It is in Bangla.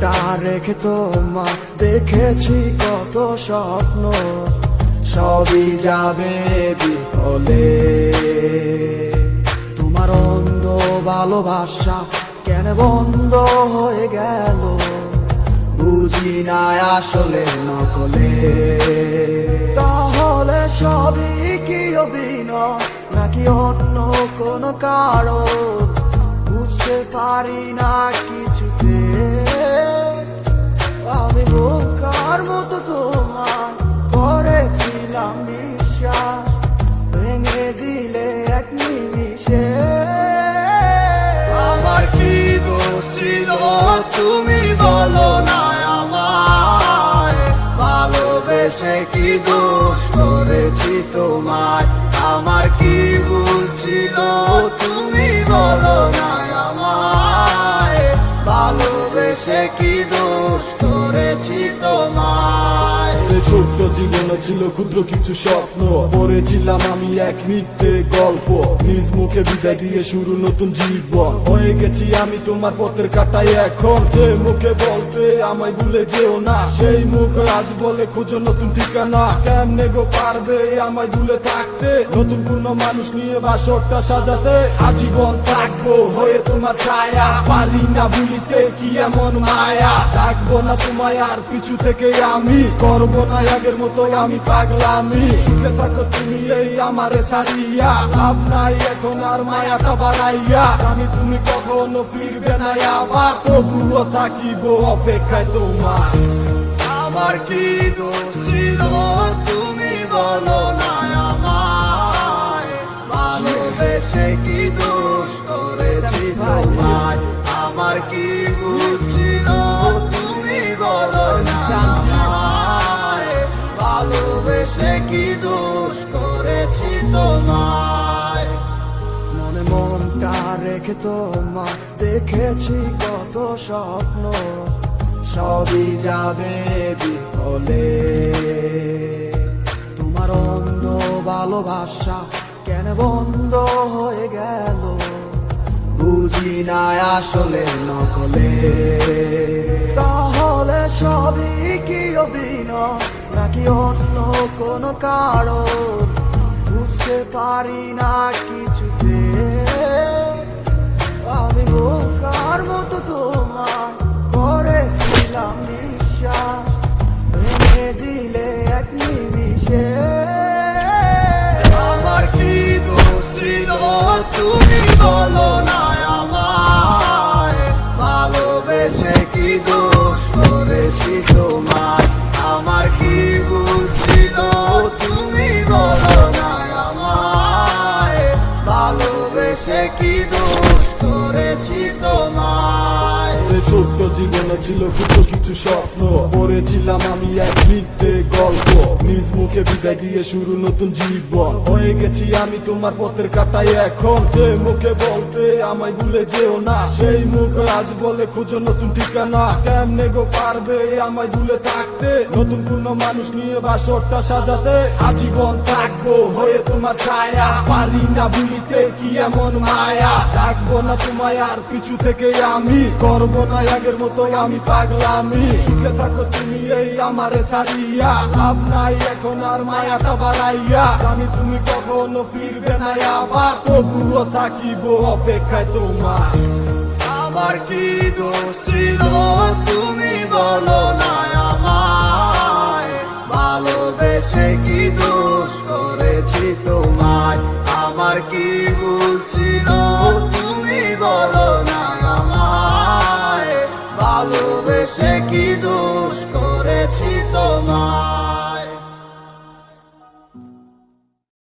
মনটা রেখে তোমার দেখেছি কত স্বপ্ন, সবই যাবে বিফলে। তোমার অন্ধ ভালোবাসা কেন বন্ধ হয়ে গেল, বুঝি না আসলে নকলে। তাহলে সবই কি অভিনয় নাকি অন্য কোনো কারণ, বুঝতে পারি না কিছুতে। আমি বোকার মতো তোমার করেছিলাম বিশ্বাস, ভেঙে দিলে এক নিমিষে। আমার কি দোষ ছিল তুমি বলো না আমায়, ভালোবেসে কি দোষ করেছি তোমায়। আমার কি ভুল ছিল তুমি বলো না আমায়, ভালোবেসে কি দোষ করেছি তোমায়। ছোট্ট জীবনে ছিল ক্ষুদ্র কিছু স্বপ্ন, পড়েছিলাম আমি এক মিথ্যে গল্প। নিজ মুখে বিদায় দিয়ে শুরু নতুন জীবন, হয়ে গেছি আমি তোমার পথের কাটাই এখন। যে মুখে বলতে আমায় ভুলে যেও না, সেই মুখ আজ বলে খুঁজো নতুন ঠিকানা। কেমনে গো পারবে আমায় ভুলে থাকতে, নতুন পূর্ণ মানুষ নিয়ে বাসরটা সাজাতে। আজীবন থাকবো হয়ে তোমার ছায়া, পারি না ভুলিতে কি এমন মায়া। থাকবো না তোমায় আর পিছু থেকে আমি, করবো না আগের মতো আমি পাগলামি। সুখে থাকো তুমি এই আমারে সারিয়া, লাভ নাই এখন আর মায়াটা বাড়াইয়া। জানি তুমি কখনো ফিরবে না আবার, তবুও থাকিব অপেক্ষায় তোমার। আমার কি দোষ ছিল তুমি বলো না আমায়, ভালোবেসে কি দোষ করেছি তোমায়। আমার কি ভুল ছিল তুমি বলো না আমায়, ভালোবেসে কি দোষ করেছি তোমায়। মনে মনটা রেখে তোমার দেখেছি কত স্বপ্ন, সবই যাবে বিফলে। তোমার অন্ধ ভালোবাসা কেন বন্ধ হয়ে গেল, বুঝি না আসলে নকলে। তাহলে সবই কি অভিনয় নাকি অন্য কোনো কারণ, বুঝতে পারি না কিছুতে। আমি বোকার মতো তোমার করেছিলাম বিশ্বাস, ভেঙে দিলে এক নিমিষে। আমার কি দোষ ছিল তুমি বলো না আমায়, ভালোবেসে কি দোষ করেছি তোমায়। আমার কি ভুল ছিল তুমি বলো না আমায়, ভালোবেসে কি দোষ করেছি তোমায়। ছোট্ট জীবনে ছিল ক্ষুদ্র কিছু স্বপ্ন, পড়েছিলাম আমি এক মিথ্যে গল্প। নিজ মুখে বিদায় দিয়ে শুরু নতুন জীবন, হয়ে গেছি আমি তোমার পথের কাটাই এখন। যে মুখে বলতে আমায় ভুলে যেও না, সেই মুখ আজ বলে খুঁজো নতুন ঠিকানা। কেমনে গো পারবে আমায় ভুলে থাকতে, নতুন পূর্ণ মানুষ নিয়ে বাসরটা সাজাতে। আজীবন থাকবো হয়ে তোমার ছায়া, পারি না ভুলিতে কি এমন মায়া। থাকবো না তোমায় আর পিছু থেকে আমি, করবো না আগের মতো আমি পাগলামি। সুখে থাকো তুমি এই আমারে সারিয়া, লাভ নাই এখন আর মায়াটা বাড়াইয়া। জানি তুমি কখনো ফিরবে না আবার, তবুও থাকিব অপেক্ষায় তোমার। আমার কি দোষ ছিল তুমি বলো না আমায়, ভালোবেসে কি দোষ করেছি তোমায়। আমার কি ভুল ছিল তুমি বলো না আমায়, ভালোবেসে কি দোষ করেছি তোমায়।